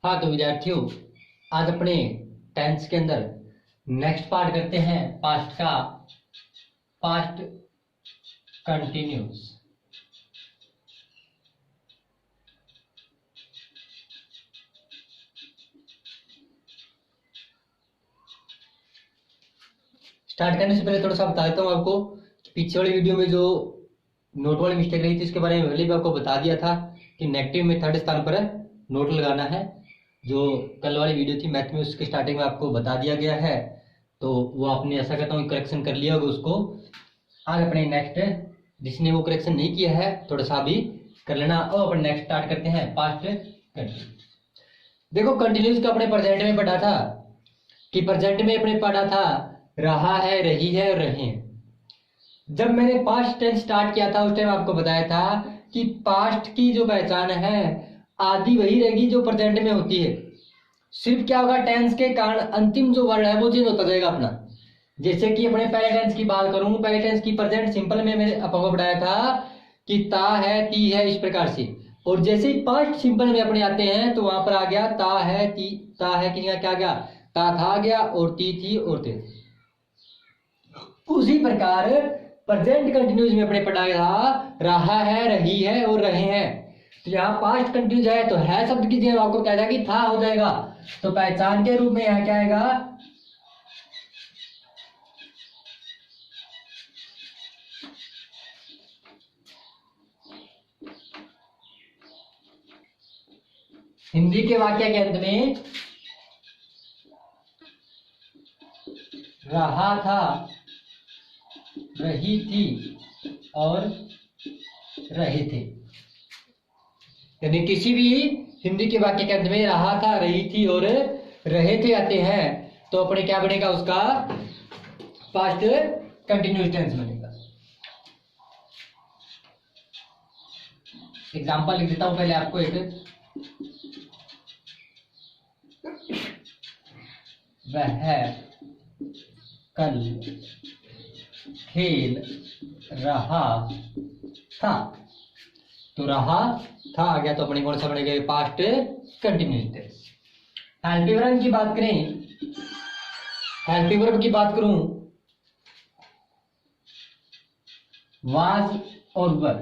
हाँ तो विद्यार्थियों, आज अपने टेंस के अंदर नेक्स्ट पार्ट करते हैं पास्ट का। Past continuous. स्टार्ट करने से पहले थोड़ा सा बता देता हूँ आपको कि पीछे वाली वीडियो में जो नोट वाली मिस्टेक रही थी उसके बारे में पहले भी आपको बता दिया था कि नेगेटिव में थर्ड स्थान पर नोट लगाना है। जो कल वाली वीडियो थी मैथ में उसके स्टार्टिंग में आपको बता दिया गया है, तो वो आपने ऐसा करता हूँ करेक्शन कर लिया होगा उसको। आज अपने नेक्स्ट, जिसने वो करेक्शन नहीं किया है थोड़ा सा भी कर लेना। और अपन नेक्स्ट स्टार्ट करते हैं पास्ट कंटिन्यूस। देखो कंटिन्यूस का अपने प्रेजेंट में पढ़ा था कि प्रेजेंट में अपने पढ़ा था रहा है, रही है और रहे हैं। जब मैंने पास्ट टेंस स्टार्ट किया था उस टाइम आपको बताया था कि पास्ट की जो पहचान है आदि वही रहेगी जो प्रेजेंट में होती है। सिर्फ क्या होगा, टेंस के कारण अंतिम जो वर्ड है वो चेंज होता जाएगा अपना। जैसे कि अपने पहले टेंस की बात करूं, पहले टेंस की प्रेजेंट सिंपल में मैंने आपको बताया था कि ता है, ती है, इस प्रकार से। और जैसे ही पास्ट सिंपल में अपने आते हैं तो वहां पर आ गया ता है, ती, ता है कि क्या गया, ता था आ गया और ती थी और थे। उसी प्रकार प्रेजेंट कंटिन्यूस में अपने पढ़ा था रहा है, रही है और रहे हैं। तो यहाँ पास्ट कंटिन्यूस है तो है शब्द की जगह आपको क्या कि था हो जाएगा। तो पहचान के रूप में यहाँ क्या आएगा, हिंदी के वाक्य के अंत में रहा था, रही थी और रहे थे। यानी किसी भी हिंदी के वाक्य के अंत में रहा था, रही थी और रहे थे आते हैं तो अपने क्या बनेगा, उसका पास्ट कंटिन्यूस टेंस बनेगा। एग्जांपल लिख देता हूं पहले आपको एक। वह कल खेल रहा था। तो रहा था आ गया तो अपने कौन सा बनेगा, past continuous tense. Helping verb की बात करें, हेल्पिंग वर्ब की बात करूं, वाज और वर।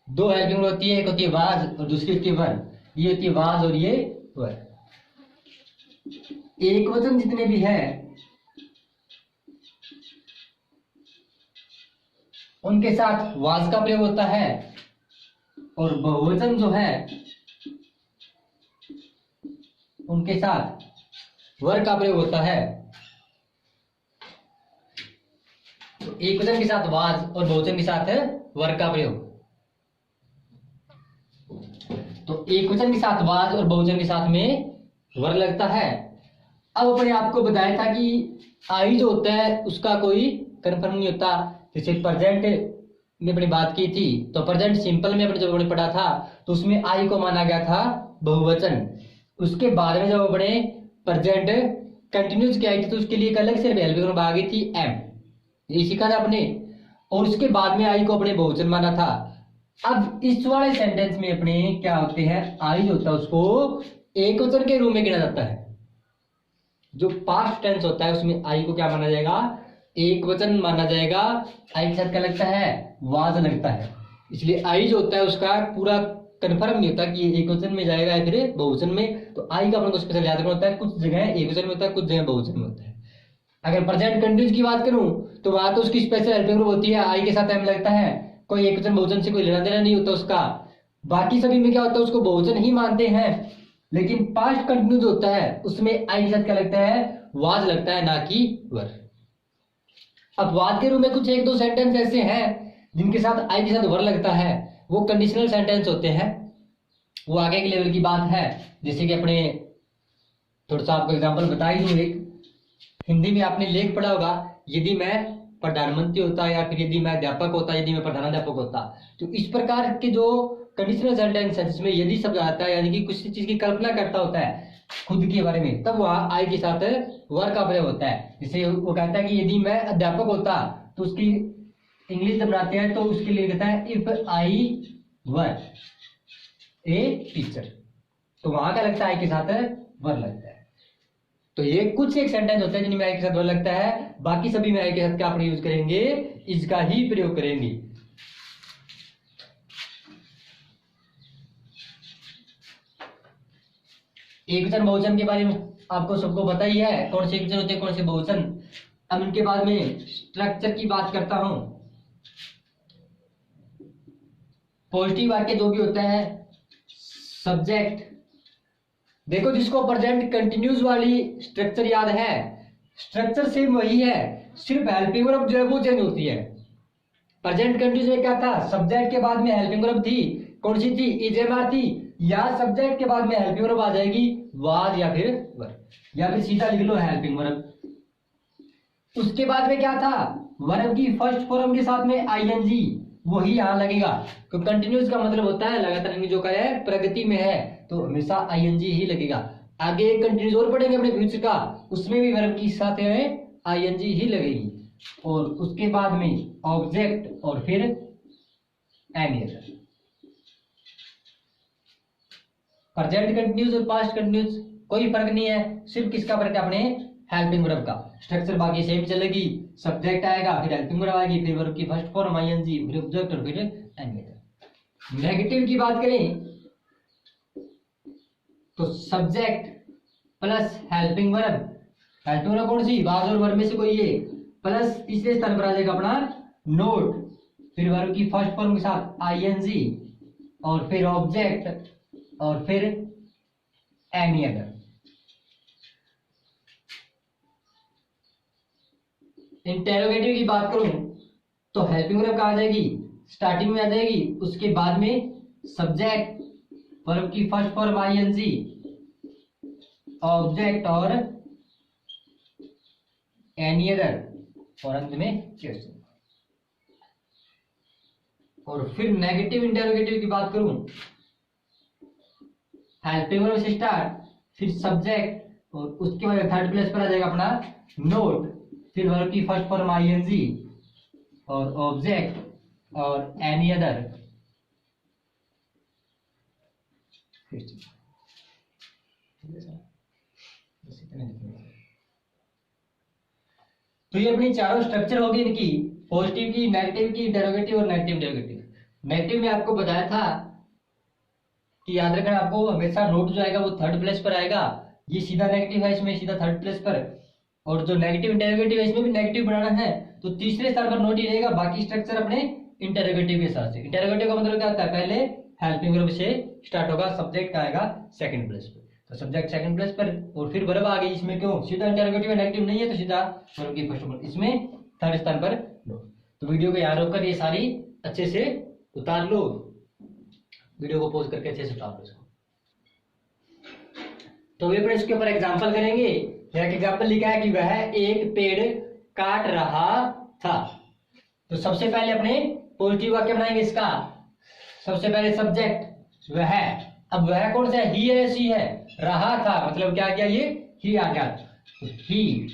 दो हेल्पिंग वर्ब होती है, एक होती है वाज और दूसरी होती है वर। ये होती है वाज और ये वर। एक वचन जितने भी है उनके साथ वाज का प्रयोग होता है और बहुवचन जो है उनके साथ वर का प्रयोग होता है। तो एक वचन के साथ वाज और बहुवचन के साथ वर का प्रयोग। तो एक वचन के साथ वाज और बहुवचन के साथ में वर लगता है। अब अपने आपको बताया था कि आई जो होता है उसका कोई कंफर्म नहीं होता। जैसे प्रेजेंट में अपनी बात की थी तो प्रेजेंट सिंपल में अपने जब अपने पढ़ा था तो उसमें आई को माना गया था बहुवचन। उसके बाद में जब अपने प्रेजेंट कंटिन्यूस की आई थी तो उसके लिए एक अलग से हेल्पिंग वर्ब आ गई थी एम, ये सीखा था अपने। और उसके बाद में आई को अपने बहुवचन माना था। अब इस वाले सेंटेंस में अपने क्या होते हैं, आई जो होता है उसको एक वचन के रूप में गिना जाता है। जो पास्ट टेंस होता है उसमें आई को क्या माना जाएगा, एक वचन माना जाएगा। आई के साथ क्या लगता है, वाज लगता है। इसलिए आई जो होता है उसका पूरा कंफर्म नहीं होता कि एक वचन में जाएगा या फिर बहुवचन में। तो आई का अपन को स्पेशल याद रखना होता है, कुछ जगह एक वचन में होता है, कुछ जगह बहुवचन में होता है। अगर प्रेजेंट कंटिन्यूस की बात करूं तो वहां तो उसकी स्पेशल हेल्पिंग वर्ब होती है, आई के साथ एम लगता है। कोई एक वचन बहुवचन से कोई लेना देना नहीं होता उसका। बाकी सभी में क्या होता है, उसको बहुवचन ही मानते हैं। लेकिन पास्ट कंटिन्यूस होता है उसमें आई के साथ क्या लगता है, वाज लगता है, ना कि वर। अब वाद के रूप में कुछ एक दो सेंटेंस ऐसे हैं जिनके साथ आई के साथ वर लगता है, वो कंडीशनल सेंटेंस होते हैं। वो आगे के लेवल की बात है। जैसे कि अपने थोड़ा सा आपको एग्जांपल बता ही दूं एक। हिंदी में आपने लेख पढ़ा होगा, यदि मैं प्रधानमंत्री होता या फिर यदि मैं अध्यापक होता, यदि मैं प्रधानाध्यापक होता। तो इस प्रकार के जो कंडीशनल सेंटेंस है जिसमें यदि शब्द आता है, यानी कि कुछ चीज की कल्पना करता होता है खुद के बारे में, तब वह आई के साथ वर का प्रयोग होता है। जैसे वो कहता है कि यदि मैं अध्यापक होता, तो उसकी इंग्लिश जब बनाते हैं तो उसके लिए कहता है if I were. A teacher, तो वहां का लगता है आई के साथ वर लगता है। तो ये कुछ एक सेंटेंस होते हैं जिनमें आई के साथ वर लगता है, बाकी सभी में आई के साथ क्या यूज करेंगे, इसका ही प्रयोग करेंगे। एकवचन बहुवचन के बारे में आपको सबको पता ही है, कौन से एकवचन होते हैं कौन से बहुवचन। अब इनके बाद में स्ट्रक्चर की बात करता हूं। पॉजिटिव वाक्य जो भी होता है, सब्जेक्ट, देखो जिसको प्रेजेंट कंटिन्यूस वाली स्ट्रक्चर याद है, स्ट्रक्चर सेम वही है, सिर्फ हेल्पिंग वर्ब जो है वो चेंज होती है। प्रेजेंट कंटिन्यूस में क्या था, सब्जेक्ट के बाद में हेल्पिंग वर्ब थी, कौन सी थी, इजेमार थी, या सब्जेक्ट के बाद में हेल्पिंग वर्ब आ जाएगी वाज या फिर वर, या फिर सीधा लिख लो हेल्पिंग वर्ब। उसके बाद में क्या था, वर्ब की फर्स्ट फॉर्म के साथ में आईएनजी, वही यहां लगेगा। तो कंटिन्यूस का मतलब होता है लगातार, जो का है प्रगति में है, तो हमेशा आईएनजी ही लगेगा। आगे एक कंटिन्यूस और पढ़ेंगे अपने फ्यूचर का, उसमें भी वर्ब की साथ में आईएनजी ही लगेगी। और उसके बाद में ऑब्जेक्ट और फिर एनी अदर। प्रेजेंट कंटिन्यूस और पास्ट कंटिन्यूस कोई फर्क नहीं है, सिर्फ किसका फर्क है, अपने हेल्पिंग वर्ब का। स्ट्रक्चर बाकी सेम चलेगी, सब्जेक्ट आएगा, फिर हेल्पिंग वर्ब आएगी, फिर वर्ब की फर्स्ट फॉर्म आईएनजी, फिर ऑब्जेक्ट और फिर एनी अदर। नेगेटिव की बात करें तो subject plus helping verb, helping verb कौन सी, वाज और वर्ब में से कोई एक, प्लस तीसरे स्थान पर आ जाएगा अपना नोट, फिर वर्ब की फर्स्ट फॉर्म के साथ आईएनजी और फिर ऑब्जेक्ट और फिर एनी अदर। इंटेरोगेटिव की बात करूं तो हेल्पिंग वर्ब कहां आ जाएगी, स्टार्टिंग में आ जाएगी, उसके बाद में सब्जेक्ट, वर्ब की फर्स्ट फॉर्म आईएनजी, ऑब्जेक्ट और एनी अदर, और अंत में क्वेश्चन। और फिर नेगेटिव इंटेरोगेटिव की बात करूं, हेल्पिंग वर्ब से स्टार्ट, फिर सब्जेक्ट और उसके बाद थर्ड प्लेस पर आ जाएगा अपना नोट, फिर वर्ब की फर्स्ट फॉर्म आईएनजी और ऑब्जेक्ट और एनी अदर। तो ये अपनी चारों स्ट्रक्चर होगी इनकी, पॉजिटिव की, नेगेटिव की, इंटेरोगेटिव और नेगेटिव इंटेरोगेटिव। नेगेटिव में आपको बताया था कि याद रखना, आपको हमेशा नोट जो आएगा वो थर्ड प्लेस पर आएगा, ये सीधा नेगेटिव है, इसमें सीधा थर्ड प्लेस पर। और जो नेगेटिव इंटेरोगेटिव है इसमें भी नेगेटिव बनाना है तो तीसरे स्थान पर नोट ही रहेगा, बाकी स्ट्रक्चर अपने इंटेरोगेटिव के साथ से। इंटेरोगेटिव का मतलब क्या होता है, पहले हेल्पिंग वर्ब से स्टार्ट होगा, सब्जेक्ट आएगा सेकंड प्लेस पर, तो सब्जेक्ट सेकंड प्लेस पर, और फिर वर्ब आ गई, इसमें क्यों सीधा इंटेरोगेटिव नेगेटिव नहीं है तो सीधा वर्ब की फर्स्ट पर, इसमें थर्ड स्थान पर नोट। तो वीडियो को यहाँ रोककर ये सारी अच्छे से उतार लो, वीडियो को पॉज करके अच्छे से उतार लो इसको। तो वे इसके ऊपर एग्जांपल करेंगे। यहाँ एग्जांपल लिखा है कि वह एक पेड़ काट रहा था। तो सबसे पहले अपने पॉजिटिव वाक्य बनाएंगे इसका। सबसे पहले सब्जेक्ट वह, अब वह कौन सा है, ही है सी है, रहा था मतलब क्या गया, ये ही आ गया, तो ही।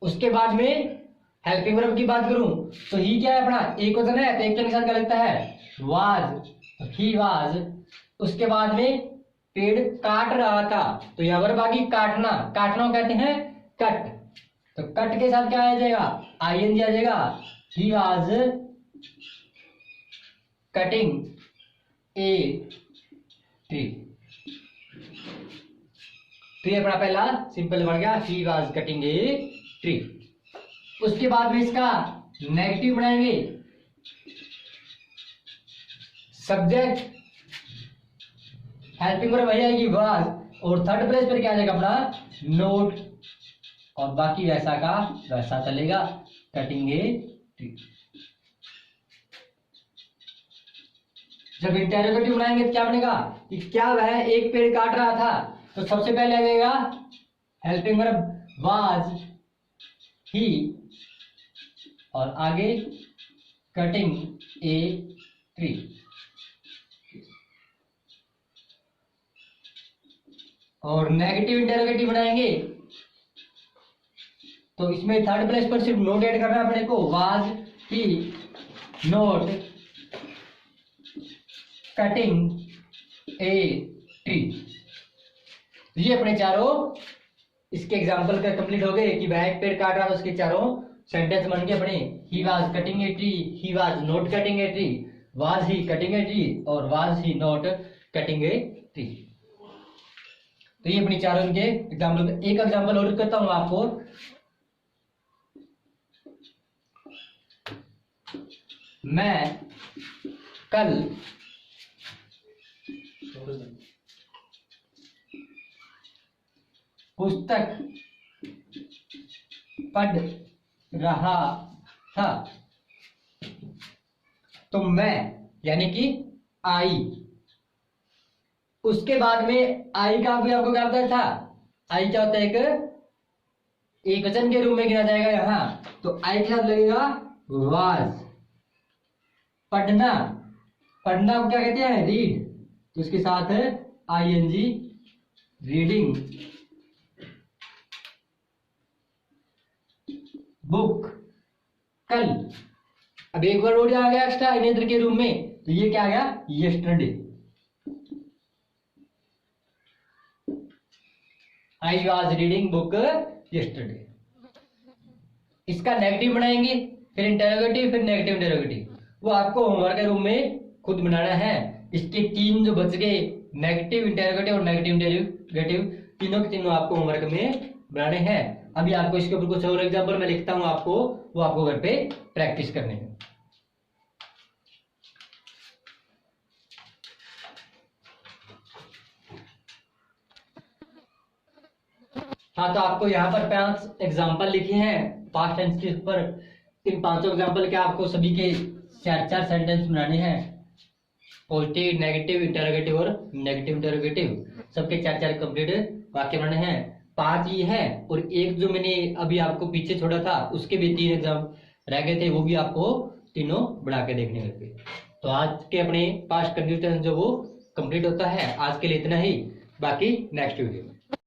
उसके बाद में हेल्पिंग वर्ब की बात करूं तो ही क्या है अपना, एक वचन है, तो एक वचन के साथ क्या लगता है, वाज, ही वाज। उसके बाद में पेड़ काट रहा था, तो यह वर्ब आ गई काटना, काटना कहते हैं कट, तो कट के साथ क्या आ जाएगा, आईएनजी आ जाएगा, ही वाज कटिंग ए ट्री। तो ये अपना पहला सिंपल बन गया, ही वाज कटिंग ए ट्री। उसके बाद में इसका नेगेटिव बनाएंगे, सब्जेक्ट हेल्पिंग वर्ब वही आएगी वाज, और थर्ड प्लेस पर क्या आ जाएगा अपना नोट, और बाकी वैसा का वैसा चलेगा, कटिंग ए ट्री। जब इंटेरोगेटिव बनाएंगे तो क्या बनेगा कि क्या वह एक पेड़ काट रहा था, तो सबसे पहले आ जाएगा हेल्पिंग वर्ब वाज ही, और आगे कटिंग ए ट्री। और नेगेटिव इंटेरोगेटिव बनाएंगे तो इसमें थर्ड प्लेस पर सिर्फ नोट ऐड करना है अपने को, was he note cutting A T. ये अपने चारों इसके एग्जाम्पल का कंप्लीट हो गए कि वह एक पेड़ काट रहा था, उसके चारों सेंटेंस बन गए अपने। He was cutting a tree, he was not cutting a tree, was he cutting a tree और was he not cutting a tree. तो ये अपनी चारों इनके एग्जाम्पल। एक एग्जाम्पल और करता हूं आपको। मैं कल पुस्तक पढ़ रहा था। तो मैं यानी कि आई, उसके बाद में आई का भी आपको क्या पता था? आई क्या होता है? एक वचन के रूप में गिना जाएगा यहां। तो आई के साथ लगेगा वाज। पढ़ना, पढ़ना को क्या कहते हैं? रीड। तो इसके साथ है आईएनजी, रीडिंग। बुक, कल। अब एक वर्ड और आ गया एक्स्ट्रा इनेंद्र के रूप में, तो ये क्या आ गया? Yesterday. I was reading book yesterday. इसका नेगेटिव बनाएंगे, फिर इंटेरोगेटिव, फिर नेगेटिव इंटेरोगेटिव। वो आपको होमवर्क के रूप में खुद बनाना है। इसके तीन जो बच गए, नेगेटिव इंटेरोगेटिव और नेगेटिव इंटेरोगेटिव, तीनों के तीनों आपको होमवर्क में बनाने हैं। अभी आपको इसके ऊपर कुछ और एग्जाम्पल मैं लिखता हूं आपको, वो आपको घर पे प्रैक्टिस करने हैं। हाँ, तो आपको यहाँ पर 5 एग्जाम्पल लिखे हैं पास्ट टेंस के ऊपर। इन 5 एग्जाम्पल के आपको सभी के 4-4 सेंटेंस बनाने हैं। पॉजिटिव, नेगेटिव, इंटरोगेटिव और नेगेटिव इंटरोगेटिव, सबके 4-4 कंप्लीट वाक्य बनाने हैं। 5 ये है, और एक जो मैंने अभी आपको पीछे छोड़ा था उसके भी 3 एग्जाम रह गए थे, वो भी आपको तीनों बढ़ा के देखने लगे। तो आज के अपने पास्ट कंटिन्यूस टेंस जो वो कंप्लीट होता है। आज के लिए इतना ही, बाकी नेक्स्ट वीडियो में।